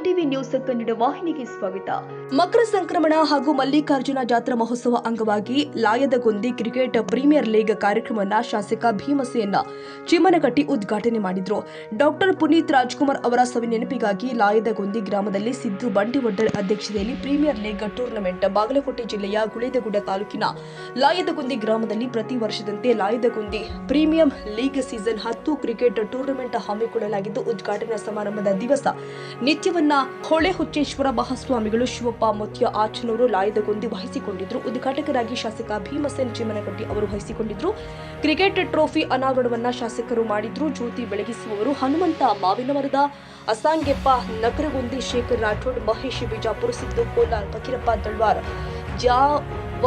TV news Kannada ವಾಹಿನಿಗೆ ಸ್ವಾಗತ. ಮಕರ ಸಂಕ್ರಮಣ ಹಾಗೂ ಮಲ್ಲಿಕಾರ್ಜುನ ಜಾತ್ರಾ ಮಹೋತ್ಸವ ಅಂಗವಾಗಿ ಲಾಯದಗೊಂದಿ ಕ್ರಿಕೆಟ್ ಪ್ರೀಮಿಯರ್ ಲೀಗ್ ಕಾರ್ಯಕ್ರಮವನ್ನು ಶಾಸಕ ಭೀಮಸೇನ ಚಿಮ್ಮನಕಟ್ಟಿ ಉದ್ಘಾಟನೆ ಮಾಡಿದರು. ಡಾಕ್ಟರ್ ಪುನೀತ್ ರಾಜ್ಕುಮಾರ್ ಅವರ ಸವಿ ನೆನಪಿಗಾಗಿ ಲಾಯದಗೊಂದಿ ಗ್ರಾಮದಲ್ಲಿ ಸಿದ್ದು ಬಂಡಿವಡ್ಡರ್ ಅಧ್ಯಕ್ಷತೆಯಲ್ಲಿ ಪ್ರೀಮಿಯರ್ ಲೀಗ್ ಟೂರ್ನಮೆಂಟ್ ಬಾಗಲಕೋಟೆ ಜಿಲ್ಲೆಯ ಗುಳೇದಗುಡ್ಡ ತಾಲೂಕಿನ ಲಾಯದಗೊಂದಿ ಗ್ರಾಮದಲ್ಲಿ ಪ್ರತಿ ವರ್ಷದಂತೆ Layadagondi premium league season 10 cricket tournament ಹಮ್ಮಿಕೊಳ್ಳಲಾಗಿದ್ದು, ಉದ್ಘಾಟನಾ ಸಮಾರಂಭದ ದಿವಸ ನಿತ್ಯವನ್ನ ಹೊಳೆಹುಚ್ಚೇಶ್ವರ ಮಹಾಸ್ವಾಮಿಗಳು ಶಿವಪ್ಪ ಮೊತ್ಯ ಆಚನೂರು ಲಾಯದಗೊಂದಿ ವಹಿಸಿಕೊಂಡಿದ್ರು. ಉದ್ಘಾಟಕರಾಗಿ ಶಾಸಕ ಭೀಮಸೇನ್ ಚಿಮ್ಮನಕಟ್ಟಿ ಅವರು ವಹಿಸಿಕೊಂಡಿದ್ರು. ಕ್ರಿಕೆಟ್ ಟ್ರೋಫಿ ಅನಾವರಣವನ್ನ ಶಾಸಕರು ಮಾಡಿದ್ರು. ಜ್ಯೋತಿ ಬೆಳಗಿಸುವವರು ಹನುಮಂತ ಮಾವಿನಮರದ, ಅಸಾಂಗೆಪ್ಪ ನಕರಗೊಂದಿ, ಶೇಖರ್ ರಾಠೋಡ್, ಮಹೇಶ್ ಬಿಜಾಪುರ, ಸಿದ್ದು ಕೋಲಾರ್, ಫಕೀರಪ್ಪ ತಳ್ವಾರ್,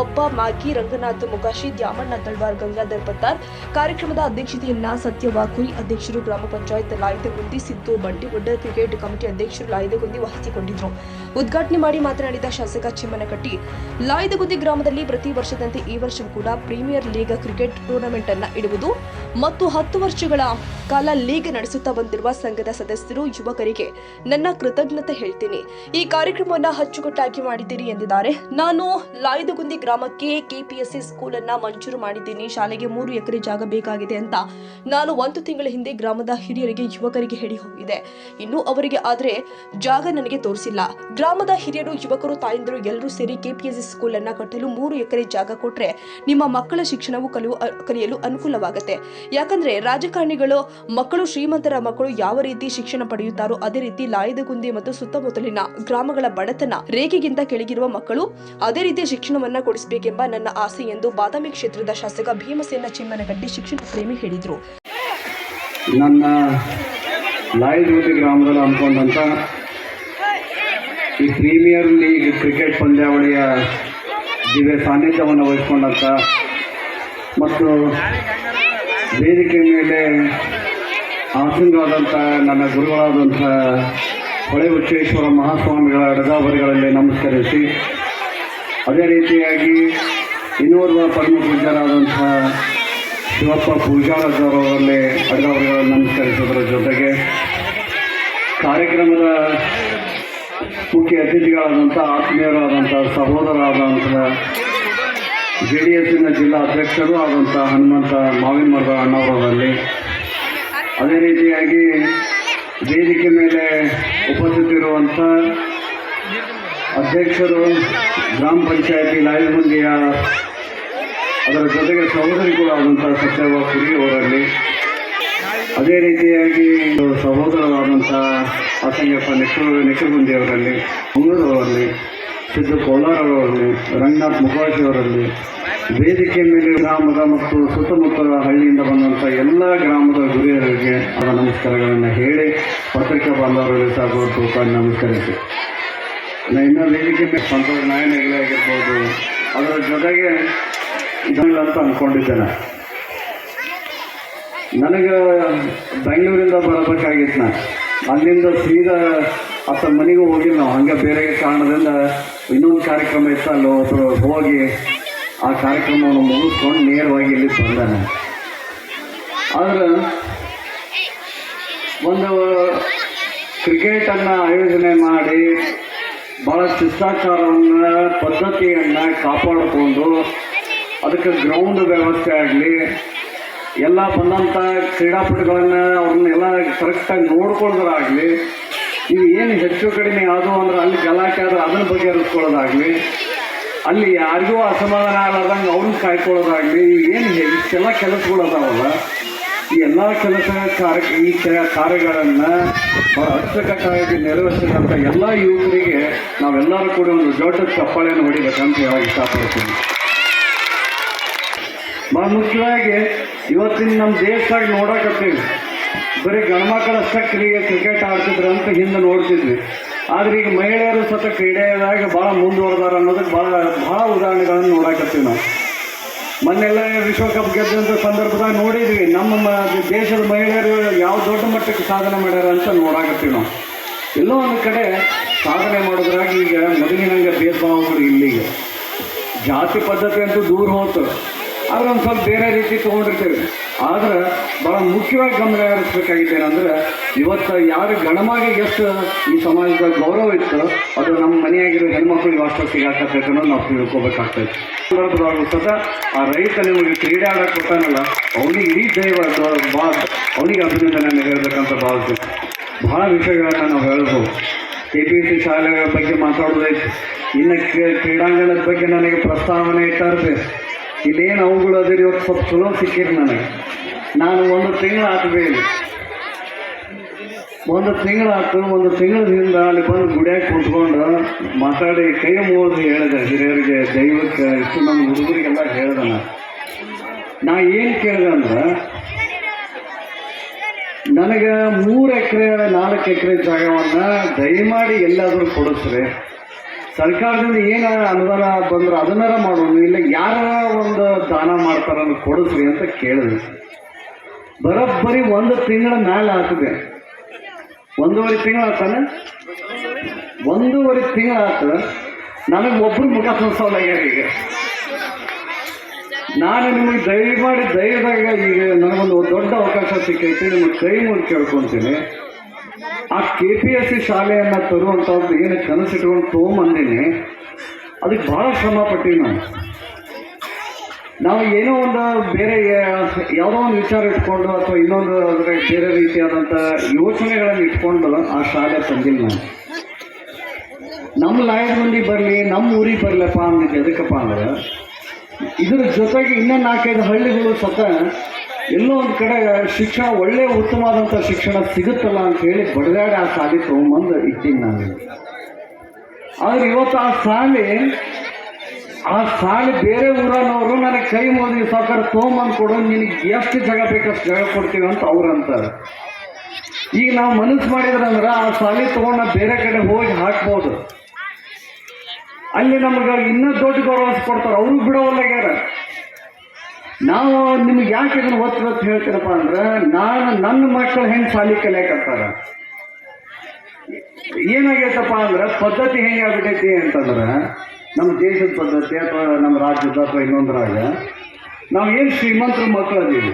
ಒಬ್ಬ ಮಾಗಿ, ರಂಗನಾಥ್ ಮುಗಾಶಿ, ದ್ಯಾಮಣ್ಣ ತಳ್ವಾರ್, ಗಂಗಾಧರ್ ಪತ್ತಾರ್. ಕಾರ್ಯಕ್ರಮದ ಅಧ್ಯಕ್ಷತೆಯನ್ನ ಸತ್ಯವಾಕುರಿ ಅಧ್ಯಕ್ಷರು, ಗ್ರಾಮ ಪಂಚಾಯತ್ ಲಾಯದಗೊಂದಿ ಸಿದ್ದು ಬಂಡಿವಡ್ಡರ್, ಕ್ರಿಕೆಟ್ ಕಮಿಟಿ ಅಧ್ಯಕ್ಷರು ಲಾಯದಗೊಂದಿ ವಹಿಸಿಕೊಂಡಿದ್ರು. ಉದ್ಘಾಟನೆ ಮಾಡಿ ಮಾತನಾಡಿದ ಶಾಸಕ ಚಿಮ್ಮನಕಟ್ಟಿ, ಲಾಯದಗೊಂದಿ ಗ್ರಾಮದಲ್ಲಿ ಪ್ರತಿ ವರ್ಷದಂತೆ ಈ ವರ್ಷವೂ ಕೂಡ ಪ್ರೀಮಿಯರ್ ಲೀಗ್ ಕ್ರಿಕೆಟ್ ಟೂರ್ನಮೆಂಟ್ ಅನ್ನ ಇಡುವುದು ಮತ್ತು 10 ವರ್ಷಗಳ ಕಾಲ ಲೀಗ್ ನಡೆಸುತ್ತಾ ಬಂದಿರುವ ಸಂಘದ ಸದಸ್ಯರು, ಯುವಕರಿಗೆ ನನ್ನ ಕೃತಜ್ಞತೆ ಹೇಳ್ತೀನಿ. ಈ ಕಾರ್ಯಕ್ರಮವನ್ನು ಅಚ್ಚುಕಟ್ಟಾಗಿ ಮಾಡಿದ್ದೀರಿ ಎಂದಿದ್ದಾರೆ. ನಾನು ಲಾಯದಗೊಂದಿ ಗ್ರಾಮಕ್ಕೆ ಕೆಪಿಎಸ್ಸಿ ಸ್ಕೂಲ್ ಅನ್ನ ಮಂಜೂರು ಮಾಡಿದ್ದೀನಿ. ಶಾಲೆಗೆ 3 ಎಕರೆ ಜಾಗ ಬೇಕಾಗಿದೆ ಅಂತ ನಾನು 1 ತಿಂಗಳ ಹಿಂದೆ ಗ್ರಾಮದ ಹಿರಿಯರಿಗೆ, ಯುವಕರಿಗೆ ಹೇಳಿ ಹೋಗಿದೆ. ಇನ್ನು ಅವರಿಗೆ ಆದ್ರೆ ಜಾಗ ನನಗೆ ತೋರಿಸಿಲ್ಲ. ಗ್ರಾಮದ ಹಿರಿಯರು, ಯುವಕರು, ತಾಯಂದಿರು ಎಲ್ಲರೂ ಸೇರಿ ಕೆಪಿಎಸ್ಸಿ ಸ್ಕೂಲ್ ಅನ್ನ ಕಟ್ಟಲು 3 ಎಕರೆ ಜಾಗ ಕೊಟ್ರೆ ನಿಮ್ಮ ಮಕ್ಕಳ ಶಿಕ್ಷಣವು ಕಲಿಯಲು ಅನುಕೂಲವಾಗುತ್ತೆ. ಯಾಕಂದ್ರೆ ರಾಜಕಾರಣಿಗಳು ಮಕ್ಕಳು, ಶ್ರೀಮಂತರ ಮಕ್ಕಳು ಯಾವ ರೀತಿ ಶಿಕ್ಷಣ ಪಡೆಯುತ್ತಾರೋ ಅದೇ ರೀತಿ ಲಾಯದಗೊಂದಿ ಮತ್ತು ಸುತ್ತಮುತ್ತಲಿನ ಗ್ರಾಮಗಳ ಬಡತನ ರೇಖೆಗಿಂತ ಕೆಳಗಿರುವ ಮಕ್ಕಳು ಅದೇ ರೀತಿಯ ಶಿಕ್ಷಣವನ್ನ ಕೊಡಿಸಬೇಕೆಂಬ ನನ್ನ ಆಸೆ ಎಂದು ಬಾದಾಮಿ ಕ್ಷೇತ್ರದ ಶಾಸಕ ಭೀಮಸೇನ ಚಿಮ್ಮನಕಟ್ಟಿ ಶಿಕ್ಷಣ ಪ್ರೇಮಿ ಹೇಳಿದರು. ನನ್ನ ಲಾಯದಗೊಂದಿ ಗ್ರಾಮದಲ್ಲಿ ಹಮ್ಮಿಕೊಂಡಂತ ಈ ಪ್ರೀಮಿಯರ್ ಲೀಗ್ ಕ್ರಿಕೆಟ್ ಪಂದ್ಯಾವಳಿಯ ದಿವ್ಯ ಸಾನ್ನಿಧ್ಯವನ್ನು ವಹಿಸಿಕೊಂಡಂತ ಮತ್ತು ವೇದಿಕೆ ಮೇಲೆ ಆಸೀನರಾದಂಥ ನನ್ನ ಗುರುಗಳಾದಂಥ ಹೊಳೆಹುಚ್ಚೇಶ್ವರ ಮಹಾಸ್ವಾಮಿಗಳ ಎಡಗಾಬರಿಗಳಲ್ಲಿ ನಮಸ್ಕರಿಸಿ, ಅದೇ ರೀತಿಯಾಗಿ ಇನ್ನೋರ್ವ ಪರಮ ಪೂಜ್ಯರಾದಂಥ ಶಿವಪ್ಪ ಪೂಜಾರವರಲ್ಲಿ ಎಡಗಾಬರಿಗಳಲ್ಲಿ ನಮಸ್ಕರಿಸೋದರ ಜೊತೆಗೆ ಕಾರ್ಯಕ್ರಮದ ಮುಖ್ಯ ಅತಿಥಿಗಳಾದಂಥ ಆತ್ಮೀಯರಾದಂಥ ಸಹೋದರರಾದಂಥ JDSನ ಜಿಲ್ಲಾ ಅಧ್ಯಕ್ಷರು ಆದಂಥ ಹನುಮಂತ ಮಾವಿನಮರದ ಅಣ್ಣವರಲ್ಲಿ, ಅದೇ ರೀತಿಯಾಗಿ ವೇದಿಕೆ ಮೇಲೆ ಉಪಸ್ಥಿತಿರುವಂಥ ಅಧ್ಯಕ್ಷರು, ಗ್ರಾಮ ಪಂಚಾಯತಿ ಲಾಯದಗೊಂದಿಯ ಅದರ ಜೊತೆಗೆ ಸಹೋದರಿಗಳು ಆದಂಥ ಸತ್ಯವಾಕುರಿ ಅವರಲ್ಲಿ, ಅದೇ ರೀತಿಯಾಗಿ ಸಹೋದರರಾದಂಥ ಅಸಂಗಪ್ಪ ನೆಕ್ಕಗುಂದಿಯವರಲ್ಲಿ, ಮಂಗಳೂರವರಲ್ಲಿ, ಸಿದ್ದು ಕೋಲಾರವರಲ್ಲಿ, ರಂಗನಾಥ್ ಮುಖಾಶಿ ಅವರಲ್ಲಿ, ವೇದಿಕೆ ಮೇಲೆ ಗ್ರಾಮದ ಮತ್ತು ಸುತ್ತಮುತ್ತಲ ಹಳ್ಳಿಯಿಂದ ಬಂದಂಥ ಎಲ್ಲ ಗ್ರಾಮದ ಗುರಿಯರಿಗೆ ಅವರ ನಮಸ್ಕಾರಗಳನ್ನು ಹೇಳಿ ಪತ್ರಿಕಾ ಬಾಂಧವರಲ್ಲಿ ಸಾಗುವ ನಮಸ್ಕರಿಸಿ, ಇನ್ನು ವೇದಿಕೆ ಮೇಲೆ ಸಂತೋಷ ನಾಯನಗಳೇ ಆಗಿರ್ಬೋದು, ಅದರ ಜೊತೆಗೆ ಅಂತ ಅಂದ್ಕೊಂಡಿದ್ದೇನೆ. ನನಗೆ ಬೆಂಗಳೂರಿಂದ ಬರಬೇಕಾಗಿತ್ತು. ಅಲ್ಲಿಂದ ಸೀದಾ ಅತ್ತ ಮನೆಗೂ ಹೋಗಿಲ್ಲ ನಾವು. ಹಂಗೆ ಬೇರೆ ಕಾರಣದಿಂದ ಇನ್ನೊಂದು ಕಾರ್ಯಕ್ರಮ ಇತ್ತು, ಅಲ್ಲಿ ಒಬ್ಬರು ಹೋಗಿ ಆ ಕಾರ್ಯಕ್ರಮವನ್ನು ಮುಗಿಸ್ಕೊಂಡು ನೇರವಾಗಿ ಇಲ್ಲಿ ಬಂದಾನೆ. ಆದ್ರೆ ಒಂದು ಕ್ರಿಕೆಟನ್ನು ಆಯೋಜನೆ ಮಾಡಿ ಭಾಳ ಶಿಷ್ಟಾಚಾರವನ್ನು, ಪದ್ಧತಿಯನ್ನು ಕಾಪಾಡಿಕೊಂಡು ಅದಕ್ಕೆ ಗ್ರೌಂಡ್ ವ್ಯವಸ್ಥೆ ಆಗಲಿ, ಎಲ್ಲ ಬಂದಂಥ ಕ್ರೀಡಾಪಟುಗಳನ್ನು ಅವ್ರನ್ನೆಲ್ಲ ಕರೆಕ್ಟಾಗಿ ನೋಡ್ಕೊಳ್ಳೋದಾಗಲಿ, ಇವು ಏನು ಹೆಚ್ಚು ಕಡಿಮೆ ಆದವು ಅಂದ್ರೆ ಅಲ್ಲಿ ಗಲಾಟೆ ಆದ್ರೆ ಅದನ್ನು ಬಗೆಹರಿಸ್ಕೊಳ್ಳೋದಾಗಲಿ, ಅಲ್ಲಿ ಯಾರಿಗೂ ಅಸಮಾಧಾನ ಆಗಲಾರ್ದಂಗೆ ಅವ್ರನ್ನ ಕಾಯ್ಕೊಳ್ಳೋದಾಗಲಿ, ಏನು ಇಷ್ಟೆಲ್ಲ ಕೆಲಸಗಳದಾವಲ್ಲ, ಈ ಎಲ್ಲ ಕಾರ್ಯಗಳನ್ನು ಭಾಳ ಅಚ್ಚುಕಟ್ಟಾಗಿ ನೆರವೇರಿಸಿದಂಥ ಎಲ್ಲ ಯುವಕರಿಗೆ ನಾವೆಲ್ಲರೂ ಕೂಡ ಒಂದು ದೊಡ್ಡ ಚಪ್ಪಾಳೆಯನ್ನು ಹೊಡಿಬೇಕಂತ ಹೇಳಕ್ಕೆ ಇಷ್ಟಪಡ್ತೀನಿ. ಭಾಳ ಮುಖ್ಯವಾಗಿ ಇವತ್ತಿನ ನಮ್ಮ ದೇಶದಾಗ ನೋಡಕತ್ತೀವಿ, ಬರೀ ಗಂಡ್ಮಕ್ಕಳಷ್ಟೇ ಕ್ರಿಕೆಟ್ ಆಡ್ತಿದ್ರು ಅಂತ ಹಿಂದೆ ನೋಡ್ತಿದ್ವಿ. ಆದರೆ ಈಗ ಮಹಿಳೆಯರು ಸತ ಕ್ರೀಡೆಯಾಗ ಭಾಳ ಮುಂದುವರೆದಾರ ಅನ್ನೋದಕ್ಕೆ ಭಾಳ ಉದಾಹರಣೆಗಳನ್ನು ನೋಡಕತ್ತೀವಿ ನಾವು. ಮೊನ್ನೆಲ್ಲ ವಿಶ್ವಕಪ್ ಗೆದ್ದಂಥ ಸಂದರ್ಭದಾಗ ನೋಡಿದ್ವಿ, ನಮ್ಮ ದೇಶದ ಮಹಿಳೆಯರು ಯಾವ ದೊಡ್ಡ ಮಟ್ಟಕ್ಕೆ ಸಾಧನೆ ಮಾಡ್ಯಾರ ಅಂತ ನೋಡಕತ್ತೀವಿ ನಾವು. ಎಲ್ಲೋ ಒಂದು ಕಡೆ ಸಾಧನೆ ಮಾಡೋದ್ರಾಗ ಈಗ ಮೊದಲಿನಂಗೆ ಭೇದ ಭಾವಗಳು ಇಲ್ಲಿಗೆ ಜಾತಿ ಪದ್ಧತಿ ಅಂತೂ ದೂರ ಹೋತು. ಆದ್ರೆ ಒಂದು ಸ್ವಲ್ಪ ಬೇರೆ ರೀತಿ ತೊಗೊಂಡಿರ್ತೀವಿ. ಆದ್ರೆ ಭಾಳ ಮುಖ್ಯವಾಗಿ ಗಮನ ಹರಿಸ್ಬೇಕಾಗಿದ್ದೇನೆಂದ್ರೆ ಇವತ್ತು ಯಾರು ಗಣಮಾಗೆ ಎಷ್ಟು ಈ ಸಮಾಜದ ಗೌರವ ಇತ್ತು ಅದು ನಮ್ಮ ಮನೆಯಾಗಿರೋ ಹೆಣ್ಮಕ್ಳಿಗೆ ಅಷ್ಟು ಸಿಗಾಕತ್ತೈತೆ ಅನ್ನೋದು ನಾವು ತಿಳ್ಕೊಬೇಕಾಗ್ತೈತೆ. ಸಂದರ್ಭದೊಳಗೂ ಸತ ಆ ರೈತ ನಿಮಗೆ ಕ್ರೀಡೆ ಆಡಕ್ಕೆ ಕೊಟ್ಟಾನಲ್ಲ ಅವನಿಗೆ ಇಡೀ ದೈವ ಅವನಿಗೆ ಅಭಿನಂದನೆ ಹೇಳ್ಬೇಕಂತ ಭಾವಿಸ್ತೀವಿ. ಭಾಳ ವಿಷಯಗಳನ್ನ ನಾವು ಹೇಳ್ಬೋದು. KPSC ಶಾಲೆಗಳ ಬಗ್ಗೆ ಮಾತಾಡೋದೈತೆ. ಇನ್ನು ಕ್ರೀಡಾಂಗಣದ ಬಗ್ಗೆ ನನಗೆ ಪ್ರಸ್ತಾವನೆ ಇಟ್ಟಾರ್ದೆ. ಇಲ್ಲೇನು ಅವುಗಳು ಅದೇ ಇವತ್ತು ಸ್ವಲ್ಪ ಚಲೋ ಸಿಕ್ಕಿರಿ ನನಗೆ. ನಾನು ಒಂದು ತಿಂಗಳಾತು ಬೇಲಿ ಒಂದು ತಿಂಗಳಿಂದ ಅಲ್ಲಿ ಬಂದು ಗುಡಿಯಾಗಿ ಕೂತ್ಕೊಂಡು ಮಾತಾಡಿ ಕೈ ಮುಗಿದು ಹೇಳಿದೆ ಹಿರಿಯರಿಗೆ, ದೈವಕ್ಕೆ, ಇಷ್ಟು ನಮ್ಮ ಹುಡುಗರಿಗೆಲ್ಲ ಹೇಳ್ದೆ. ನಾ ಏನು ಕೇಳಿದೆ ಅಂದ್ರೆ ನನಗೆ 3 ಎಕರೆ 4 ಎಕರೆ ಜಾಗವನ್ನು ದಯಮಾಡಿ ಎಲ್ಲಾದರೂ ಕೊಡಿಸ್ರಿ. ಸರ್ಕಾರದಿಂದ ಏನು ಅನುದಾನ ಬಂದ್ರೆ ಅದನ್ನಾರ ಮಾಡೋಣ, ಇಲ್ಲ ಯಾರ ಒಂದು ದಾನ ಮಾಡ್ತಾರ ಕೊಡಿಸ್ರಿ ಅಂತ ಕೇಳಿದ್ವಿ. ಬರೋಬ್ಬರಿ 1 ತಿಂಗಳ ಮೇಲೆ ಆಗ್ತದೆ. 1.5 ತಿಂಗಳು ಆಗ್ತಾನೆ. 1.5 ತಿಂಗಳು ಆಗ್ತದೆ. ನನಗೆ ಒಬ್ಬರು ಮುಖ ತೋರಿಸೋಲ್ಲ. ಈಗ ನಾನು ನಿಮಗೆ ದಯಮಾಡಿ ಧೈರ್ಯದಾಗ ಈಗ ನನಗೊಂದು ದೊಡ್ಡ ಅವಕಾಶ ಸಿಕ್ಕೈತಿ, ನಿಮಗೆ ಕೈ ಮುಗಿ ಕೇಳ್ಕೊತೀನಿ. ಆ KPSC ಶಾಲೆಯನ್ನು ತರುವಂಥದ್ದು ಏನು ಕನಸಿಟ್ಕೊಂಡು ತೊಗೊಂಬಂದೀನಿ, ಅದಕ್ಕೆ ಭಾಳ ಶ್ರಮ ಪಟ್ಟಿವಿ. ನಾವು ಏನೋ ಒಂದು ಬೇರೆ ಯಾವುದೋ ಒಂದು ವಿಚಾರ ಇಟ್ಕೊಂಡು ಅಥವಾ ಇನ್ನೊಂದು ಅಂದರೆ ಬೇರೆ ರೀತಿಯಾದಂಥ ಯೋಚನೆಗಳನ್ನು ಇಟ್ಕೊಂಡು ಆ ಶಾಲೆ ತಂದಿಲ್ಲ. ನಮ್ಮ ಲಾಯದ ಮಂದಿಗೆ ಬರಲಿ, ನಮ್ಮ ಊರಿಗೆ ಬರಲಪ್ಪ ಅಂದಿದ್ದು ಎದಕ್ಕಪ್ಪ ಅಂದ್ರೆ ಇದ್ರ ಜೊತೆಗೆ ಇನ್ನೂ 4-5 ಹಳ್ಳಿಗಳು ಸ್ವತಃ ಎಲ್ಲೋ ಒಂದು ಕಡೆ ಶಿಕ್ಷಣ ಒಳ್ಳೆಯ ಉತ್ತಮವಾದಂಥ ಶಿಕ್ಷಣ ಸಿಗುತ್ತಲ್ಲ ಅಂತ ಹೇಳಿ ಬಡದಾಡಿ ಆ ಶಾಲೆ ತೊಗೊಂಬಂದು ಇದ್ದೀನಿ ನಾನು. ಆದರೆ ಇವತ್ತು ಆ ಶಾಲೆ ಬೇರೆ ಊರನವರು ನನಗೆ ಕೈ ಮುಗಿದು ಸಾಕಾರ ತೊಗೊಂಬಂದು ಕೊಡು, ನಿನಗೆ ಎಷ್ಟು ಜಾಗ ಬೇಕಷ್ಟು ಜಾಗ ಕೊಡ್ತೀವಿ ಅಂತ ಅವ್ರು ಅಂತಾರೆ. ಈಗ ನಾವು ಮನಸ್ಸು ಮಾಡಿದ್ರಂದ್ರೆ ಆ ಶಾಲೆ ತೊಗೊಂಡು ನಾವು ಬೇರೆ ಕಡೆ ಹೋಗಿ ಹಾಕ್ಬೋದು. ಅಲ್ಲಿ ನಮಗೆ ಇನ್ನೂ ದೊಡ್ಡ ಗೌರವ ಕೊಡ್ತಾರೆ, ಅವ್ರಿಗೆ ಬಿಡೋವಲ್ಲಾಗ್ಯಾರ. ನಾವು ನಿಮ್ಗೆ ಯಾಕೆ ಇದನ್ನು ಒತ್ತು ಹೇಳ್ತೀನಪ್ಪ ಅಂದ್ರೆ ನನ್ನ ಮಕ್ಕಳು ಹೆಂಗೆ ಶಾಲೆ ಕಲಿಯಾಕತ್ತಾರ. ಏನಾಗೈತಪ್ಪ ಅಂದ್ರೆ ಪದ್ಧತಿ ಹೆಂಗೆ ಆಗ್ಬಿಟ್ಟೈತಿ ಅಂತಂದ್ರೆ ನಮ್ಮ ದೇಶದ ಪದ್ಧತಿ ಅಥವಾ ನಮ್ಮ ರಾಜ್ಯದ ಅಥವಾ ಇನ್ನೊಂದು ರಾಜ್ಯ, ನಾವು ಏನು ಶ್ರೀಮಂತರ ಮಕ್ಕಳು ಅದೀವಿ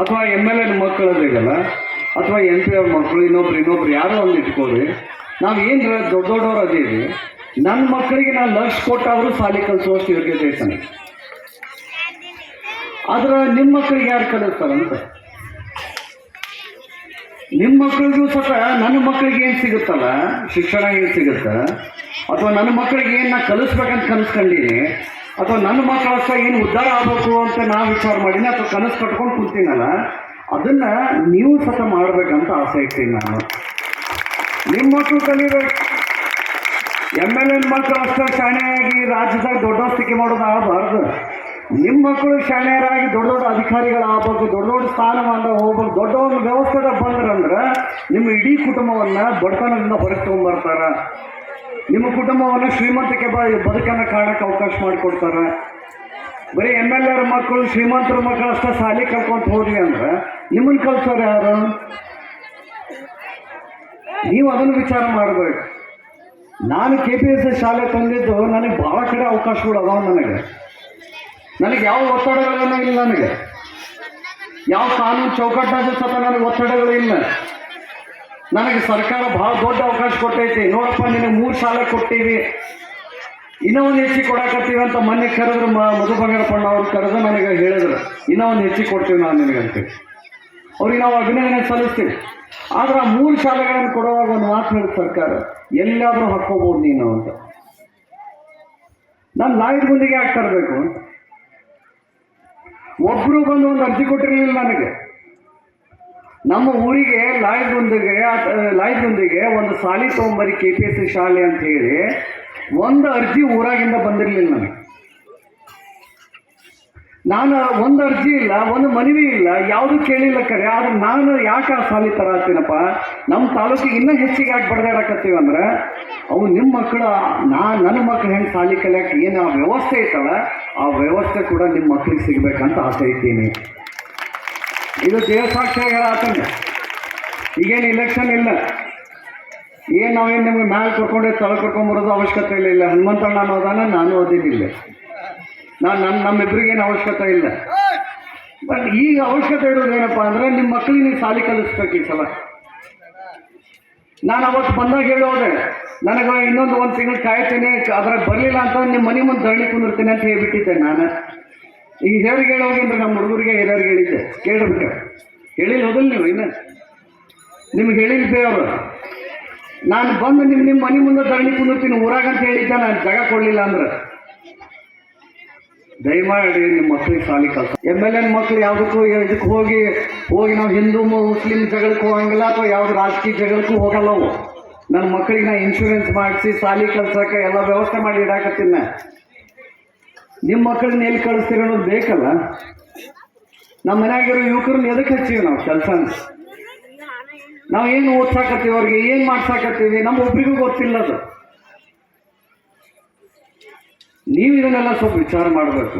ಅಥವಾ MLA ಮಕ್ಕಳು ಅದೀವಲ್ಲ ಅಥವಾ MP ಅವ್ರ ಮಕ್ಕಳು ಇನ್ನೊಬ್ರು ಯಾರೋ ಒಂದು ಇಟ್ಕೊಳ್ಳಿ, ನಾವು ಏನು ದೊಡ್ಡವ್ರು ಅದೀವಿ, ನನ್ನ ಮಕ್ಕಳಿಗೆ ನಾನು ಲಕ್ಷ ಕೊಟ್ಟು ಅವರು ಶಾಲೆ ಕಲಿಸುವಷ್ಟು ಯೋಗ್ಯತೆ ಇರ್ತಾನೆ. ಆದ್ರೆ ನಿಮ್ಮ ಮಕ್ಕಳಿಗೆ ಯಾರು ಕಲಿಸ್ತಾರಂತ? ನಿಮ್ಮ ಮಕ್ಕಳಿಗೂ ಸ್ವಲ್ಪ ನನ್ನ ಮಕ್ಕಳಿಗೆ ಏನು ಸಿಗುತ್ತಲ್ಲ ಶಿಕ್ಷಣ ಏನು ಸಿಗುತ್ತೆ, ಅಥವಾ ನನ್ನ ಮಕ್ಕಳಿಗೆ ಏನು ನಾ ಕಲಿಸ್ಬೇಕಂತ ಕನಸ್ಕೊಂಡೀನಿ, ಅಥವಾ ನನ್ನ ಮಕ್ಕಳಷ್ಟ ಏನು ಉದ್ಧಾರ ಆಗಬೇಕು ಅಂತ ನಾ ವಿಚಾರ ಮಾಡೀನಿ ಅಥವಾ ಕನಸು ಕಟ್ಕೊಂಡು ಕೂತೀನಲ್ಲ, ಅದನ್ನು ನೀವು ಸತ ಮಾಡಬೇಕಂತ ಆಸೆ ಇರ್ತೀನಿ ನಾನು. ನಿಮ್ಮ ಮಕ್ಕಳು ಕಲಿಬೇಕು. MLA ಮಕ್ಕಳು ಅಷ್ಟೇ ಶಾಣೆಯಾಗಿ ರಾಜ್ಯದಾಗ ದೊಡ್ಡ ಸ್ಥಿತಿ ಮಾಡೋದು ಆಗಬಾರ್ದು. ನಿಮ್ಮ ಮಕ್ಕಳು ಶಾಣೆಯರಾಗಿ ದೊಡ್ಡ ಅಧಿಕಾರಿಗಳಾಗಬೇಕು, ದೊಡ್ಡ ಸ್ಥಾನಮಾನ ಹೋಗ್ಬೇಕು. ದೊಡ್ಡ ಒಂದು ವ್ಯವಸ್ಥೆದಾಗ ಬಂದ್ರಂದ್ರೆ ನಿಮ್ಮ ಇಡೀ ಕುಟುಂಬವನ್ನು ಬಡತನದಿಂದ ಹೊರಗೆ ತೊಗೊಂಡ್ಬರ್ತಾರ. ನಿಮ್ಮ ಕುಟುಂಬವನ್ನು ಶ್ರೀಮಂತಿಕೆ ಬದುಕನ್ನು ಕಾಣಕ್ಕೆ ಅವಕಾಶ ಮಾಡಿಕೊಡ್ತಾರೆ. ಬರೀ MLA ಮಕ್ಕಳು ಶ್ರೀಮಂತರ ಮಕ್ಕಳು ಅಷ್ಟೇ ಶಾಲೆ ಕಲ್ಕೊಂತ ಹೋದ್ವಿ ಅಂದ್ರೆ ನಿಮ್ಮನ್ನು ಕಲ್ಸೋರು ಯಾರು? ನೀವು ಅದನ್ನು ವಿಚಾರ ಮಾಡಬೇಕು. ನಾನು KPSC ಶಾಲೆ ತಂದಿದ್ದು ನನಗೆ ಭಾಳ ಕಡೆ ಅವಕಾಶಗಳು ಅದಾವ. ನನಗೆ ಯಾವ ಒತ್ತಡಗಳನ್ನ ಇಲ್ಲ. ನನಗೆ ಯಾವ ಕಾನೂನು ಚೌಕಟ್ಟಾದ ಸತ ನನಗೆ ಒತ್ತಡಗಳು ಇಲ್ಲ. ನನಗೆ ಸರ್ಕಾರ ಭಾಳ ದೊಡ್ಡ ಅವಕಾಶ ಕೊಟ್ಟೈತಿ. ನೋಡಪ್ಪ, ನಿನಗೆ 3 ಶಾಲೆ ಕೊಡ್ತೀವಿ, ಇನ್ನೂ ಒಂದು ಹೆಚ್ಚಿಗೆ ಕೊಡಾಕತ್ತೀವಿ ಅಂತ ಮೊನ್ನೆ ಕರೆದ್ರು. ಮಧು ಬಂಗಾರಪ್ಪಣ್ಣ ಅವ್ರು ಕರೆದು ನನಗೆ ಹೇಳಿದ್ರು, ಇನ್ನೂ ಒಂದು ಹೆಚ್ಚಿಗೆ ಕೊಡ್ತೀವಿ ನಾನು ನಿನಗಂತೇಳಿ. ಅವ್ರಿಗೆ ನಾವು ಅಭಿನಂದನೆ ಸಲ್ಲಿಸ್ತೀವಿ. ಆದ್ರೆ ಆ 3 ಶಾಲೆಗಳನ್ನು ಕೊಡುವಾಗ ಒಂದು ಮಾತು ಹೇಳಿದ ಸರ್ಕಾರ, ಎಲ್ಲಾದರೂ ಹಾಕ್ಕೋಬೋದು ನೀನು ಅಂತ. ನಾನು ಲಾಯದ ಮುಂದಿಗೆ ಯಾಕೆ ತರಬೇಕು? ಒಬ್ಬರು ಬಂದು ಒಂದು ಅರ್ಜಿ ಕೊಟ್ಟಿರಲಿಲ್ಲ ನನಗೆ. ನಮ್ಮ ಊರಿಗೆ ಲಾಯದೊಂದಿಗೆ ಒಂದು ಶಾಲೆ ತೊಗೊಂಬರಿ KPSC ಶಾಲೆ ಅಂತ ಹೇಳಿ ಒಂದು ಅರ್ಜಿ ಊರಾಗಿಂದ ಬಂದಿರಲಿಲ್ಲ ನನಗೆ. ನಾನು ಒಂದು ಅರ್ಜಿ ಇಲ್ಲ, ಒಂದು ಮನವಿ ಇಲ್ಲ, ಯಾವುದು ಕೇಳಿಲ್ಲ ಕರೆ. ಆದ್ರೆ ನಾನು ಯಾಕೆ ಆ ಶಾಲೆ ತರತ್ತೀನಪ್ಪ, ನಮ್ಮ ತಾಲೂಕಿಗೆ ಇನ್ನೂ ಹೆಚ್ಚಿಗೆ ಯಾಕೆ ಬಡ್ದಾಡಕತ್ತೀವಿ ಅಂದ್ರೆ ಅವು ನಿಮ್ಮ ಮಕ್ಕಳು ನನ್ನ ಮಕ್ಕಳು ಹೆಂಗೆ ಶಾಲೆ ಕಲಿಯಕ್ಕೆ ಏನು ಆ ವ್ಯವಸ್ಥೆ ಐತಲ್ಲ, ಆ ವ್ಯವಸ್ಥೆ ಕೂಡ ನಿಮ್ಮ ಮಕ್ಕಳಿಗೆ ಸಿಗಬೇಕಂತ ಆಸೆ ಇದ್ದೀನಿ. ಇದು ದೇವಸಾಕ್ಷಿಯಾಗಿ ಹೇಳತ್ತಂಗೆ. ಈಗೇನು ಇಲೆಕ್ಷನ್ ಇಲ್ಲ, ಏನು ನಾವೇನು ನಿಮ್ಗೆ ಮ್ಯಾಲೆ ಕರ್ಕೊಂಡೆ ತಲೆ ಕರ್ಕೊಂಬರೋದು ಅವಶ್ಯಕತೆ ಇಲ್ಲ. ಹನುಮಂತಣ್ಣ ಅನ್ನೋದಾನ ನಾನು ಓದಿದ್ದಿಲ್ಲ. ನಮ್ಮಿಬ್ರಿಗೇನು ಅವಶ್ಯಕತೆ ಇಲ್ಲ. ಬಟ್ ಈಗ ಅವಶ್ಯಕತೆ ಇರೋದೇನಪ್ಪ ಅಂದ್ರೆ ನಿಮ್ಮ ಮಕ್ಕಳಿಗೆ ನೀವು ಸಾಲಿ ಕಲಿಸ್ಬೇಕು ಈ ಸಲ. ನಾನು ಅವತ್ತು ಬಂದಾಗ ಹೇಳೋದೆ, ನನಗೆ ಇನ್ನೊಂದು 1 ತಿಂಗಳು ಕಾಯ್ತೇನೆ, ಅದ್ರಾಗ ಬರಲಿಲ್ಲ ಅಂತ ನಿಮ್ಮ ಮನೆ ಮುಂದೆ ಧರಣಿ ಕುಂದಿರ್ತೀನಿ ಅಂತ ಹೇಳ್ಬಿಟ್ಟಿದ್ದೆ ನಾನು. ಈಗ ಹಿರಿಯರಿಗೆ ಹೇಳೋಗಿಂದ್ರೆ ನಮ್ಮ ಹುಡುಗರಿಗೆ ಹಿರಿಯರಿಗೆ ಹೇಳಿದ್ದೆ, ಕೇಳ್ಬಿಟ್ಟೆ. ಹೇಳಿಲ್ಲ ಹೋದಲ್ಲ ನೀವು ಇನ್ನು ನಿಮ್ಗೆ ಹೇಳಿಲ್ಬೇ ಅವರು. ನಾನು ಬಂದು ನಿಮ್ಮ ಮನೆ ಮುಂದೆ ಧರಣಿ ಕುಂದಿರ್ತೀನಿ ಊರಾಗ ಅಂತ ಹೇಳಿದ್ದೆ, ನಾನು ಜಾಗ ಕೊಡಲಿಲ್ಲ ಅಂದ್ರೆ. ದಯಮಾಡಿ ನಿಮ್ಮ ಮಕ್ಕಳಿಗೆ ಸಾಲಿ ಕಲ್ಸ. MLA ಮಕ್ಕಳು ಯಾವುದಕ್ಕೂ ಇದಕ್ಕೆ ಹೋಗಿ ನಾವು ಹಿಂದೂ ಮುಸ್ಲಿಂ ಜಗಳಕ್ಕೆ ಹೋಗಂಗಿಲ್ಲ, ಅಥವಾ ಯಾವ್ದು ರಾಜಕೀಯ ಜಗಳಕ್ಕೂ ಹೋಗಲ್ಲ ಅವು. ನನ್ನ ಮಕ್ಕಳಿಗೆ ನಾ ಇನ್ಶೂರೆನ್ಸ್ ಮಾಡಿಸಿ ಸಾಲಿ ಕಲ್ಸಕ್ಕೆ ಎಲ್ಲ ವ್ಯವಸ್ಥೆ ಮಾಡಿ ಇಡಾಕತ್ತೀನಿ. ನಾ ನಿಮ್ಮ ಮಕ್ಕಳನ್ನ ಎಲ್ಲಿ ಕಳಿಸ್ತೀರಿ ಅನ್ನೋದು ಬೇಕಲ್ಲ. ನಮ್ಮ ಮನ್ಯಾಗಿರೋ ಯುವಕರನ್ನ ಎದಕ್ಕೆ ಹಚ್ತೀವಿ ನಾವು ಕೆಲಸ? ನಾವು ಏನು ಓದ್ಸಾಕತ್ತೀವಿ, ಅವ್ರಿಗೆ ಏನು ಮಾಡ್ಸಾಕತ್ತೀವಿ, ನಮ್ಮ ಒಬ್ರಿಗೂ ಗೊತ್ತಿಲ್ಲ ಅದು. ನೀವು ಇದನ್ನೆಲ್ಲ ಸ್ವಲ್ಪ ವಿಚಾರ ಮಾಡಬೇಕು.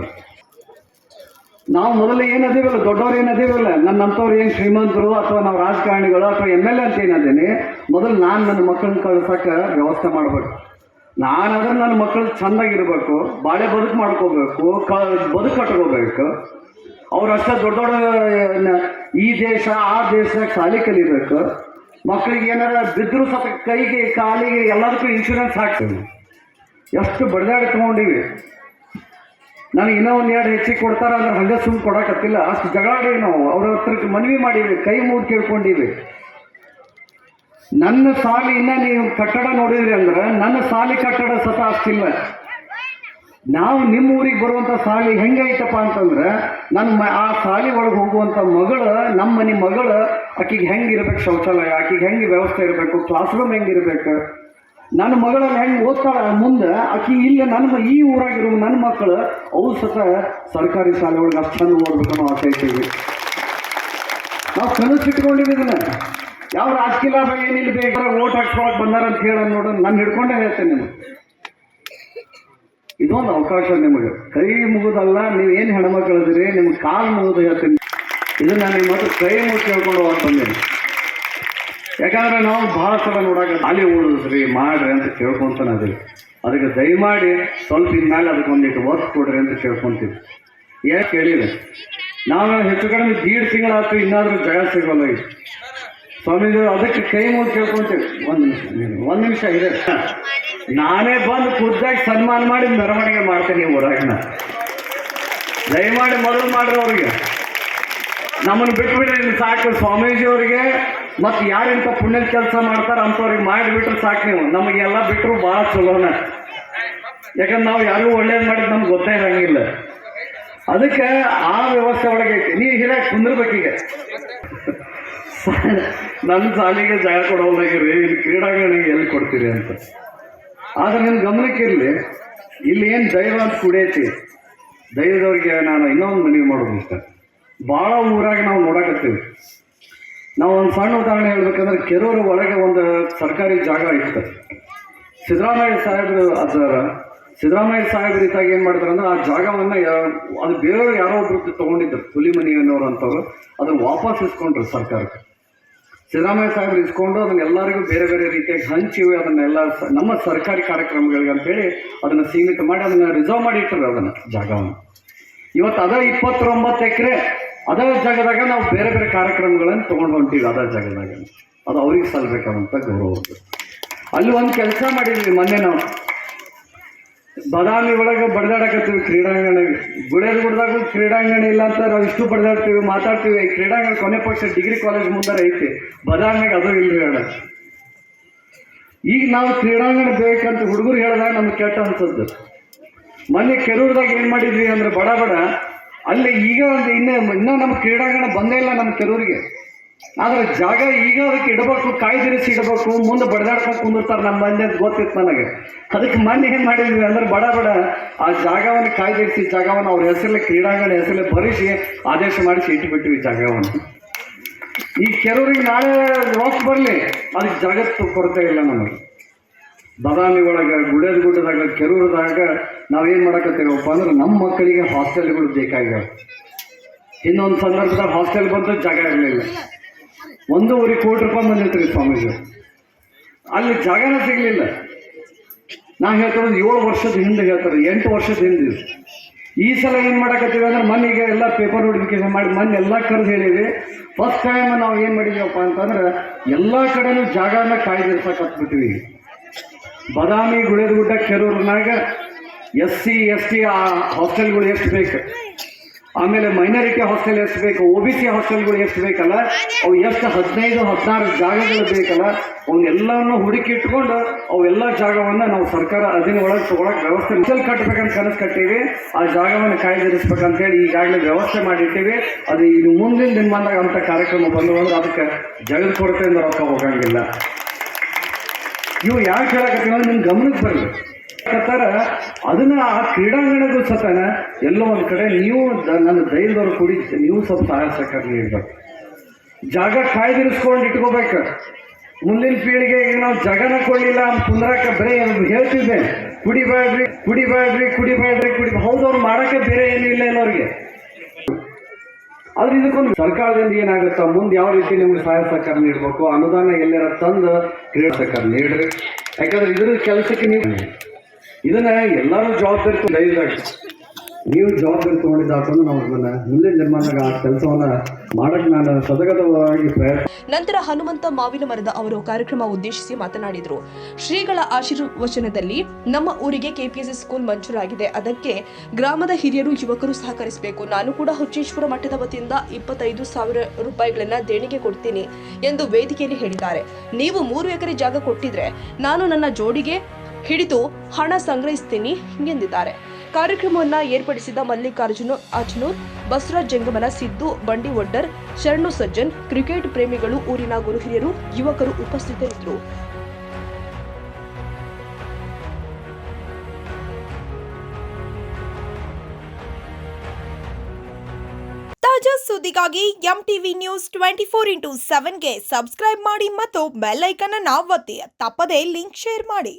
ನಾವು ಮೊದಲು ಏನದೇವಲ್ಲ, ದೊಡ್ಡವ್ರು ಏನದೇವಲ್ಲ, ನನ್ನಂಥವ್ರು ಏನು ಶ್ರೀಮಂತರು ಅಥವಾ ನಾವು ರಾಜಕಾರಣಿಗಳು ಅಥವಾ MLA ಅಂತ ಏನದೇನೆ, ಮೊದಲು ನಾನು ನನ್ನ ಮಕ್ಕಳನ್ನ ಕಳ್ಸಕ್ಕೆ ವ್ಯವಸ್ಥೆ ಮಾಡಬೇಕು. ನಾನಾದ್ರೆ ನನ್ನ ಮಕ್ಕಳು ಚೆಂದಾಗಿರ್ಬೇಕು, ಬಾಳೆ ಬದುಕು ಮಾಡ್ಕೋಬೇಕು, ಬದುಕು ಕಟ್ಕೋಬೇಕು. ಅವ್ರು ಅಷ್ಟೇ ದೊಡ್ಡ ಈ ದೇಶ ಆ ದೇಶದಾಗ ಸಾಲಿ ಕಲಿಬೇಕು. ಮಕ್ಕಳಿಗೆ ಏನಾರ ಬಿದ್ದರೂ ಸತ ಕೈಗೆ ಕಾಲಿಗೆ ಎಲ್ಲದಕ್ಕೂ ಇನ್ಶೂರೆನ್ಸ್ ಹಾಕ್ತೀವಿ. ಎಷ್ಟು ಬಡ್ದಾಡಿ ತೊಗೊಂಡಿವಿ. ನನಗೆ ಇನ್ನೂ 1-2 ಹೆಚ್ಚಿಗೆ ಕೊಡ್ತಾರ ಅಂದ್ರೆ ಹಂಗೆ ಸುಮ್ಮನೆ ಕೊಡೋಕತ್ತಿಲ್ಲ. ಅಷ್ಟು ಜಗಳಾಡಿ ನಾವು ಅವ್ರ ಹತ್ರಕ್ಕೆ ಮನವಿ ಮಾಡೀವಿ, ಕೈ ಮುಗಿ ಕೇಳ್ಕೊಂಡಿವಿ. ನನ್ನ ಸಾಲಿ ಇನ್ನ ನೀವು ಕಟ್ಟಡ ನೋಡಿದ್ರಿ ಅಂದ್ರೆ ನನ್ನ ಸಾಲಿ ಕಟ್ಟಡ ಸತ ಅಷ್ಟಿಲ್ಲ. ನಾವು ನಿಮ್ಮ ಊರಿಗೆ ಬರುವಂಥ ಸಾಲಿ ಹೆಂಗೈತಪ್ಪ ಅಂತಂದ್ರೆ ಆ ಸಾಲಿ ಒಳಗೆ ಹೋಗುವಂಥ ಮಗಳು, ನಮ್ಮ ಮನೆ ಮಗಳು, ಆಕಿಗೆ ಹೆಂಗಿರ್ಬೇಕು ಶೌಚಾಲಯ, ಆಕಿಗೆ ಹೆಂಗೆ ವ್ಯವಸ್ಥೆ ಇರಬೇಕು, ಕ್ಲಾಸ್ ರೂಮ್ ಹೆಂಗಿರ್ಬೇಕು, ನನ್ನ ಮಗಳಲ್ಲಿ ಹೆಂಗೆ ಓದ್ತಾಳ ಮುಂದೆ ಆಕಿ ಇಲ್ಲ. ಈ ಊರಾಗಿರೋ ನನ್ನ ಮಕ್ಕಳು ಅವು ಸತ ಸರ್ಕಾರಿ ಶಾಲೆ ಒಳಗೆ ಅಷ್ಟು ಚಂದ ಓದ್ಬೇಕು ಅನ್ನೋ ಆಸೆ ಇದ್ದೀವಿ. ನಾವು ಕನಸಿಟ್ಕೊಂಡಿವಿ ಇದನ್ನ. ಯಾವ ರಾಜಕೀಯ ಲಾಭ ಏನಿಲ್ಲ, ಬೇಕಾದ್ರೆ ಓಟ್ ಹಾಕ್ಸ್ಕೊಳಕ್ಕೆ ಬಂದಾರ ಅಂತ ಹೇಳ ನೋಡು, ನಾನು ಹಿಡ್ಕೊಂಡೇ ಹೇಳ್ತೇನೆ ನಿಮಗೆ. ಇದೊಂದು ಅವಕಾಶ ನಿಮಗೆ. ಕೈ ಮುಗುದಲ್ಲ, ನೀವೇನು ಹೆಣ್ಮಕ್ಳಿದ್ರಿ, ನಿಮ್ಗೆ ಕಾಲು ಮುಗಿದು ಹೇಳ್ತೀನಿ. ಇದನ್ನ ನಿಮ್ಮ ಹತ್ರ ಕೈ ಮುಗಿ ಕೇಳ್ಕೊಂಡು ಹೋಗ್ತಂದೇನೆ. ಯಾಕಂದ್ರೆ ನಾವು ಭಾಳ ಸಲ ನೋಡಾಕ ಅಲ್ಲಿ ಓಡಿಸ್ರಿ ಮಾಡ್ರಿ ಅಂತ ಕೇಳ್ಕೊಂತಾನೆ ಅದೀವಿ. ಅದಕ್ಕೆ ದಯಮಾಡಿ ಸ್ವಲ್ಪ ಇದ್ಮೇಲೆ ಅದಕ್ಕೆ ಒಂದಿಟ್ಟು ಒತ್ತು ಕೊಡ್ರಿ ಅಂತ ಕೇಳ್ಕೊಂತೀವಿ. ಯಾಕೆ ಕೇಳಿಲ್ಲ, ನಾವು ಹೆಚ್ಚು ಕಡಿಮೆ 1.5 ತಿಂಗಳಾಯ್ತು ಇನ್ನಾದರೂ ಜಾಗ ಸಿಗೋಲ್ಲ. ಈಗ ಸ್ವಾಮೀಜಿ ಅದಕ್ಕೆ ಕೈ ಮುಗಿ ಕೇಳ್ಕೊಂತೀವಿ. ಒಂದು ನಿಮಿಷ ಇದೆ, ನಾನೇ ಬಂದು ಖುದ್ದಾಗಿ ಸನ್ಮಾನ ಮಾಡಿ ಮೆರವಣಿಗೆ ಮಾಡ್ತೇನೆ ಊರಾಗಿನ. ದಯಮಾಡಿ ಮೊದಲು ಮಾಡ್ರಿ ಅವ್ರಿಗೆ. ನಮ್ಮನ್ನು ಬಿಟ್ಬಿಡ್ರಿ ಸಾಕು. ಸ್ವಾಮೀಜಿ ಅವ್ರಿಗೆ ಮತ್ತು ಯಾರಿಂತ ಪುಣ್ಯದ ಕೆಲಸ ಮಾಡ್ತಾರೆ ಅಂಥವ್ರಿಗೆ ಮಾಡಿಬಿಟ್ರೆ ಸಾಕು. ನೀವು ನಮಗೆಲ್ಲ ಬಿಟ್ಟರು ಭಾಳ ಚಲೋನ. ಯಾಕಂದ್ರೆ ನಾವು ಯಾರಿಗೂ ಒಳ್ಳೇದು ಮಾಡಿದ್ದು ನಮ್ಗೆ ಗೊತ್ತೇ ಇರೋಂಗಿಲ್ಲ. ಅದಕ್ಕೆ ಆ ವ್ಯವಸ್ಥೆ ಒಳಗೆ ಐತಿ. ನೀವು ಹಿರಿಯಾಗಿ ಕುಂದಿರ್ಬೇಕೀಗ. ನನ್ನ ಸಾಲಿಗೆ ಜಾಗ ಕೊಡೋದಾಗಿರಿ, ಇಲ್ಲಿ ಕ್ರೀಡಾಂಗಣಿಗೆ ಎಲ್ಲಿ ಕೊಡ್ತೀರಿ ಅಂತ. ಆದರೆ ನಿಮ್ಮ ಗಮನಕ್ಕಿರಲಿ, ಇಲ್ಲಿ ಏನು ದೈವ ಅಂತ ಕುಡಿಯೈತಿ, ದೈವದವ್ರಿಗೆ ನಾನು ಇನ್ನೊಂದು ಮನವಿ ಮಾಡೋದು ಇಷ್ಟ. ಭಾಳ ಊರಾಗಿ ನಾವು ನೋಡಕತ್ತೀವಿ. ನಾವು ಒಂದು ಸಣ್ಣ ಉದಾಹರಣೆ ಹೇಳ್ಬೇಕಂದ್ರೆ, ಕೆರೂರು ಒಳಗೆ ಒಂದು ಸರ್ಕಾರಿ ಜಾಗ ಇತ್ತು. ಸಿದ್ದರಾಮಯ್ಯ ಸಾಹೇಬ್ರು ಇದ್ದಾಗ ಏನು ಮಾಡಿದ್ರು ಅಂದ್ರೆ, ಆ ಜಾಗವನ್ನು ಅದು ಬೇರೆಯವರು ಯಾರೋ ಒಬ್ರು ತೊಗೊಂಡಿದ್ರು, ಹುಲಿಮನಿಯನ್ನೋರು ಅಂತವ್ರು. ಅದನ್ನು ವಾಪಸ್ ಇಸ್ಕೊಂಡ್ರು ಸರ್ಕಾರಕ್ಕೆ. ಸಿದ್ದರಾಮಯ್ಯ ಸಾಹೇಬ್ರು ಇಸ್ಕೊಂಡು ಅದನ್ನ ಎಲ್ಲರಿಗೂ ಬೇರೆ ಬೇರೆ ರೀತಿಯಾಗಿ ಹಂಚಿವಿ. ಅದನ್ನೆಲ್ಲ ನಮ್ಮ ಸರ್ಕಾರಿ ಕಾರ್ಯಕ್ರಮಗಳಿಗೆ ಅಂತೇಳಿ ಅದನ್ನು ಸೀಮಿತ ಮಾಡಿ ಅದನ್ನು ರಿಸರ್ವ್ ಮಾಡಿ ಇಟ್ಟರು ಅದನ್ನು ಜಾಗವನ್ನು. ಇವತ್ತು ಅದ 29 ಎಕರೆ ಅದೇ ಜಾಗದಾಗ ನಾವು ಬೇರೆ ಬೇರೆ ಕಾರ್ಯಕ್ರಮಗಳನ್ನು ತೊಗೊಂಡು ಹೊಂಟೀವಿ. ಅದೇ ಜಾಗದಾಗ ಅದು ಅವ್ರಿಗೆ ಸಲ್ಲಬೇಕಾದಂಥ ಗೌರವ. ಅಲ್ಲಿ ಒಂದು ಕೆಲಸ ಮಾಡಿದ್ವಿ ಮೊನ್ನೆ ನಾವು. ಬದಾಮಿ ಒಳಗೆ ಬಡ್ದಾಡಕತ್ತೀವಿ ಕ್ರೀಡಾಂಗಣ. ಗುಡೇದಗುಡ್ದಾಗೂ ಕ್ರೀಡಾಂಗಣ ಇಲ್ಲ ಅಂತ ನಾವು ಇಷ್ಟು ಬಡ್ದಾಡ್ತೀವಿ, ಮಾತಾಡ್ತೀವಿ. ಕ್ರೀಡಾಂಗಣ ಕೊನೆ ಪಕ್ಷ ಡಿಗ್ರಿ ಕಾಲೇಜ್ ಮುಂದಾರ ಐತಿ, ಬದಾಮಿಗೆ ಅದು ಇಲ್ರಿ ಹೇಳ. ಈಗ ನಾವು ಕ್ರೀಡಾಂಗಣ ಬೇಕಂತ ಹುಡುಗರು ಹೇಳಿದಾಗ ನಮ್ಗೆ ಕೆಟ್ಟ ಅನ್ಸುತ್ತೆ. ಮೊನ್ನೆ ಕೆರೂರ್ದಾಗ ಏನು ಮಾಡಿದ್ವಿ ಅಂದ್ರೆ, ಬಡ ಅಲ್ಲಿ ಈಗ ಒಂದು ಇನ್ನೂ ನಮ್ಮ ಕ್ರೀಡಾಂಗಣ ಬಂದೇ ಇಲ್ಲ ನಮ್ಮ ಕೆರೂರಿಗೆ. ಆದರೆ ಜಾಗ ಈಗ ಅದಕ್ಕೆ ಇಡಬೇಕು, ಕಾಯ್ದಿರಿಸಿ ಇಡಬೇಕು, ಮುಂದೆ ಬಡ್ದಾಡ್ಕೊಂಡು ಕುಂದಿರ್ತಾರೆ ನಮ್ಮ ಮಂದಿ ಅಂತ ಗೊತ್ತಿತ್ತು ನನಗೆ. ಅದಕ್ಕೆ ಮೊನ್ನೆ ಏನು ಮಾಡಿದ್ವಿ ಅಂದ್ರೆ, ಬಡ ಆ ಜಾಗವನ್ನು ಕಾಯ್ದಿರಿಸಿ ಜಾಗವನ್ನು ಅವ್ರ ಹೆಸರಲ್ಲೇ ಕ್ರೀಡಾಂಗಣ ಹೆಸರಲ್ಲೇ ಭರಿಸಿ ಆದೇಶ ಮಾಡಿಸಿ ಇಟ್ಟುಬಿಟ್ಟಿವಿ ಜಾಗವನ್ನು. ಈ ಕೆರೂರಿಗೆ ನಾಳೆ ವಾಕ್ ಬರಲಿ, ಅದಕ್ಕೆ ಜಾಗತ್ತು ಕೊರತೆ ಇಲ್ಲ ನಮಗೆ. ಬದಾಮಿ ಒಳಗೆ ಗುಡ್ಡದಾಗ ಕೆರೂರದಾಗ ನಾವೇನು ಮಾಡಕತ್ತೀವಪ್ಪ ಅಂದ್ರೆ, ನಮ್ಮ ಮಕ್ಕಳಿಗೆ ಹಾಸ್ಟೆಲ್ಗಳು ಬೇಕಾಗ್ಯಾವ. ಇನ್ನೊಂದು ಸಂದರ್ಭದಾಗ ಹಾಸ್ಟೆಲ್ ಬಂತು, ಜಾಗ ಇರಲಿಲ್ಲ. 1.5 ಕೋಟಿ ರೂಪಾಯಿ ಬಂದಿತ್ತು ರೀ ಸ್ವಾಮೀಜಿ. ಅಲ್ಲಿ ಜಾಗನ ಸಿಗಲಿಲ್ಲ. ನಾ ಹೇಳ್ತಾರೆ 7 ವರ್ಷದ ಹಿಂದೆ ಹೇಳ್ತಾರೆ, 8 ವರ್ಷದ ಹಿಂದೆ. ಈ ಸಲ ಏನು ಮಾಡಕತ್ತೀವಿ ಅಂದ್ರೆ ಮನೆಗೆ ಎಲ್ಲ ಪೇಪರ್ ನೋಟಿಫಿಕೇಶನ್ ಮಾಡಿ ಮೊನ್ನೆ ಎಲ್ಲ ಕರೆದು ಹೇಳಿವಿ. ಫಸ್ಟ್ ಟೈಮ್ ನಾವು ಏನು ಮಾಡಿದೀವಪ್ಪ ಅಂತಂದ್ರೆ ಎಲ್ಲ ಕಡೆನೂ ಜಾಗನ ಕಾಯ್ದಿರ್ಸಕತ್ಬಿಟ್ವಿ. ಬಾದಾಮಿ, ಗುಳೇದಗುಡ್ಡ, ಕೆರೂರಿನಾಗ SC ST ಹಾಸ್ಟೆಲ್ಗಳು ಎಷ್ಟು ಬೇಕು, ಆಮೇಲೆ ಮೈನಾರಿಟಿ ಹಾಸ್ಟೆಲ್ ಎಷ್ಟು ಬೇಕು, OBC ಹಾಸ್ಟೆಲ್ಗಳು ಎಷ್ಟು ಬೇಕಲ್ಲ, ಅವು ಎಷ್ಟು 15-16 ಜಾಗಗಳು ಬೇಕಲ್ಲ, ಅವನ್ನೆಲ್ಲವನ್ನು ಹುಡುಕಿಟ್ಕೊಂಡು ಅವೆಲ್ಲ ಜಾಗವನ್ನು ನಾವು ಸರ್ಕಾರ ಅಧೀನ ಒಳಗೆ ತೊಗೊಳಕ್ಕೆ ವ್ಯವಸ್ಥೆ ಮೀಸಲು ಕಟ್ಟಬೇಕಂತ ಕನಸು ಕಟ್ಟೀವಿ. ಆ ಜಾಗವನ್ನು ಕಾಯ್ದಿರಿಸ್ಬೇಕಂತೇಳಿ ಈಗಾಗಲೇ ವ್ಯವಸ್ಥೆ ಮಾಡಿಟ್ಟಿವಿ. ಅದು ಇದು ಮುಂದಿನ ದಿನಮಾನದಾಗ ಅಂಥ ಕಾರ್ಯಕ್ರಮ ಬಂದು ಅಂದ್ರೆ ಅದಕ್ಕೆ ಜಗದ ಕೊರತೆಯಿಂದ ರೊಕ್ಕ ಹೋಗಂಗಿಲ್ಲ. ಇವು ಯಾಕೆ ಹೇಳಕತ್ತೀವಿ ಅಂದ್ರೆ ನಿಮ್ಮ ಗಮನಕ್ಕೆ ಬರಲಿ ಅದನ್ನ ಆ ಕ್ರೀಡಾಂಗಣದ ಸತನ ಎಲ್ಲೋ ಒಂದು ಕಡೆ ನೀವು ನನ್ನ ಧೈರ್ಯದವ್ರು ಕೂಡಿ ನೀವು ಸ್ವಲ್ಪ ಸಹಾಯ ಸಹಕಾರ ನೀಡಬೇಕು. ಜಾಗ ಕಾಯ್ದಿರಿಸ್ಕೊಂಡು ಇಟ್ಕೋಬೇಕು. ಮುಂದಿನ ಪೀಳಿಗೆ ಈಗ ನಾವು ಜಾಗನ ಕೊಡಲಿಲ್ಲ ಕುಂದ್ರಾಕ ಬರೀ ಹೇಳ್ತಿದ್ದೆ, ಕುಡಿಬೇಡ್ರಿ ಕುಡಿಬೇಡ್ರಿ ಕುಡಿಬೇಡ್ರಿ ಕುಡಿ ಹೌದವ್ರು ಮಾಡೋಕ್ಕೆ ಬೇರೆ ಏನೂ ಇಲ್ಲ ಅನ್ನೋರಿಗೆ. ಆದ್ರೆ ಇದಕ್ಕೊಂದು ಸರ್ಕಾರದಿಂದ ಏನಾಗುತ್ತಾ ಮುಂದೆ ಯಾವ ರೀತಿ ನಿಮ್ಗೆ ಸಹಾಯ ಸಹಕಾರ ನೀಡಬೇಕು, ಅನುದಾನ ಎಲ್ಲಾರ ತಂದು ಕ್ರೀಡಾ ಸಹಕಾರ ನೀಡ್ರಿ. ಯಾಕಂದ್ರೆ ಇದ್ರ ಕೆಲಸಕ್ಕೆ ನೀವು ಇದನ್ನ ಎಲ್ಲರೂ ಜವಾಬ್ದಾರಿ ಧೈರ್ಯದಾಗ ನೀವು ಜವಾಬ್ದಾರಿ ತೊಗೊಂಡಿದ್ದಾಕೊಂಡು ನಾವು ಅದನ್ನ ಮುಂದಿನ ನಿರ್ಮಾಣದಾಗ ಆ ಕೆಲಸವನ್ನ ಮಾಡಕ್ಕೆ ನಾನು ಸದಗತವಾಗಿ ಪ್ರಯತ್ನ. ನಂತರ ಹನುಮಂತ ಮಾವಿನ ಮರದ ಅವರು ಕಾರ್ಯಕ್ರಮ ಉದ್ದೇಶಿಸಿ ಮಾತನಾಡಿದರು. ಶ್ರೀಗಳ ಆಶೀರ್ವಚನದಲ್ಲಿ ನಮ್ಮ ಊರಿಗೆ KPSC ಸ್ಕೂಲ್ ಮಂಜೂರಾಗಿದೆ. ಅದಕ್ಕೆ ಗ್ರಾಮದ ಹಿರಿಯರು, ಯುವಕರು ಸಹಕರಿಸಬೇಕು. ನಾನು ಕೂಡ ಹುಚ್ಚೇಶ್ವರ ಮಠದ ವತಿಯಿಂದ 25,000 ರೂಪಾಯಿಗಳನ್ನ ದೇಣಿಗೆ ಕೊಡ್ತೀನಿ ಎಂದು ವೇದಿಕೆಯಲ್ಲಿ ಹೇಳಿದ್ದಾರೆ. ನೀವು 3 ಎಕರೆ ಜಾಗ ಕೊಟ್ಟಿದ್ರೆ ನಾನು ನನ್ನ ಜೋಡಿಗೆ ಹಿಡಿದು ಹಣ ಸಂಗ್ರಹಿಸ್ತೀನಿ ಎಂದಿದ್ದಾರೆ. ಕಾರ್ಯಕ್ರಮವನ್ನು ಏರ್ಪಡಿಸಿದ ಮಲ್ಲಿಕಾರ್ಜುನ ಅಜ್ನೂರ್, ಬಸವರಾಜ್ ಜಂಗಮನ, ಸಿದ್ದು ಬಂಡಿ ಒಡ್ಡರ್, ಶರಣು ಸಜ್ಜನ್, ಕ್ರಿಕೆಟ್ ಪ್ರೇಮಿಗಳು, ಊರಿನ ಗುರು ಹಿರಿಯರು, ಯುವಕರು ಉಪಸ್ಥಿತರಿದ್ದರು. ತಾಜಾ ಸುದ್ದಿಗಾಗಿ MTV ನ್ಯೂಸ್ 24/7ಗೆ ಸಬ್ಸ್ಕ್ರೈಬ್ ಮಾಡಿ ಮತ್ತು ಬೆಲ್ ಐಕಾನ್ ಅನ್ನು ಒತ್ತಿ. ತಪ್ಪದೇ ಲಿಂಕ್ ಶೇರ್ ಮಾಡಿ.